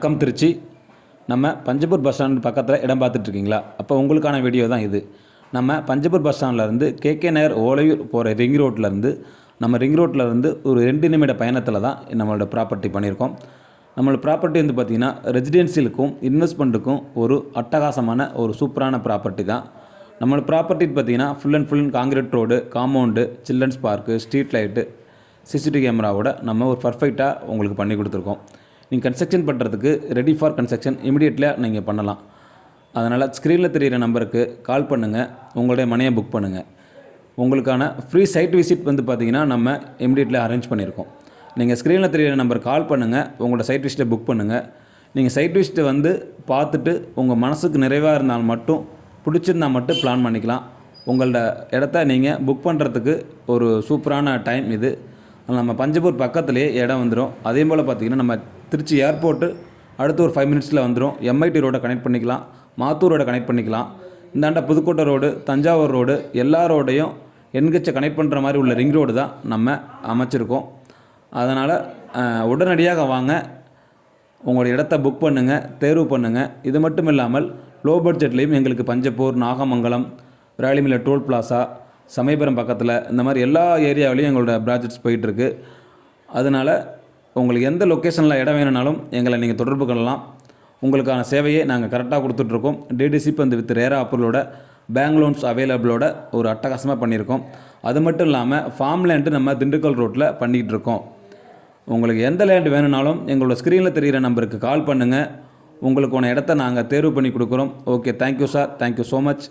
வணக்கம் திருச்சி. நம்ம Panjappur bus stand பக்கத்தில் இடம் பார்த்துட்ருக்கீங்களா? அப்போ உங்களுக்கான வீடியோ தான் இது. நம்ம பஞ்சப்பூர் பஸ் ஸ்டாண்ட்லேருந்து கேகே நகர் ஓலையூர் போகிற ரிங் ரோட்லேருந்து ரிங் ரோட்லேருந்து ஒரு 2 நிமிட பயணத்தில் தான் நம்மளோட ப்ராப்பர்ட்டி பண்ணியிருக்கோம். நம்மளோட ப்ராப்பர்ட்டி வந்து பார்த்திங்கன்னா ரெசிடென்சியலுக்கும் இன்வெஸ்ட்மெண்ட்டுக்கும் ஒரு அட்டகாசமான ஒரு சூப்பரான ப்ராப்பர்ட்டி தான். நம்மளோட ப்ராப்பர்ட்டி பார்த்திங்கன்னா full and concrete road, compound, children's park, street light, CCTV கேமராவோட நம்ம ஒரு பர்ஃபெக்டாக உங்களுக்கு பண்ணி கொடுத்துருக்கோம். நீங்கள் கன்ஸ்ட்ரக்ஷன் பண்ணுறதுக்கு ரெடி ஃபார் கன்ஸ்ட்ரக்ஷன் இமிடியேட்லியாக நீங்கள் பண்ணலாம். அதனால் ஸ்க்ரீனில் தெரிகிற நம்பருக்கு கால் பண்ணுங்கள், உங்களுடைய மனையை புக் பண்ணுங்கள். உங்களுக்கான ஃப்ரீ சைட் விசிட் வந்து பார்த்திங்கன்னா நம்ம இமிடியேட்லியாக அரேஞ்ச் பண்ணியிருக்கோம். நீங்கள் ஸ்க்ரீனில் தெரிகிற நம்பர் கால் பண்ணுங்கள், உங்களோட சைட் விசிட்டை புக் பண்ணுங்கள். நீங்கள் சைட் விசிட்டை வந்து பார்த்துட்டு உங்கள் மனசுக்கு நிறைவாக இருந்தால் மட்டும், பிடிச்சிருந்தால் மட்டும் பிளான் பண்ணிக்கலாம். உங்களோட இடத்த நீங்கள் புக் பண்ணுறதுக்கு ஒரு சூப்பரான டைம் இது. நம்ம பஞ்சப்பூர் பக்கத்துலேயே இடம் வந்துடும். அதே போல் பார்த்திங்கன்னா நம்ம திருச்சி ஏர்போர்ட்டு அடுத்து ஒரு 5 மினிட்ஸில் வந்துடும். எம்ஐடி ரோடை கனெக்ட் பண்ணிக்கலாம், மாத்தூர் ரோடை கனெக்ட் பண்ணிக்கலாம். இந்தாண்ட புதுக்கோட்டை ரோடு, தஞ்சாவூர் ரோடு, எல்லா ரோடையும் என்கச்சை கனெக்ட் பண்ணுற மாதிரி உள்ள ரிங் ரோடு தான் நம்ம அமைச்சிருக்கோம். அதனால் உடனடியாக வாங்க, உங்களுடைய இடத்த புக் பண்ணுங்கள், தேர்வு பண்ணுங்கள். இது மட்டும் இல்லாமல் லோ பட்ஜெட்லேயும் எங்களுக்கு பஞ்சப்பூர், நாகமங்கலம், விராலிமலை டோல் பிளாசா, சமயபுரம் பக்கத்தில் இந்த மாதிரி எல்லா ஏரியாவிலையும் எங்களோட ப்ராஜெக்ட்ஸ் போயிட்டுருக்கு. அதனால் உங்களுக்கு எந்த லொக்கேஷனில் இடம் வேணுனாலும் எங்களை நீங்கள் தொடர்பு கொள்ளலாம். உங்களுக்கான சேவையை நாங்கள் கரெக்டாக கொடுத்துட்ருக்கோம். டிடிசி வந்து வித் ரேரா அப்ரூவலோட பேங்க் லோன்ஸ் அவைலபிளோட ஒரு அட்டகாசமாக பண்ணியிருக்கோம். அது மட்டும் இல்லாமல் ஃபார்ம் லேண்டு நம்ம திண்டுக்கல் ரோட்டில் பண்ணிகிட்டு இருக்கோம். உங்களுக்கு எந்த லேண்டு வேணுனாலும் எங்களோட ஸ்க்ரீனில் தெரிகிற நம்பருக்கு கால் பண்ணுங்கள். உங்களுக்கான இடத்த நாங்கள் தேர்வு பண்ணி கொடுக்குறோம். Okay, thank you sir, thank you so much.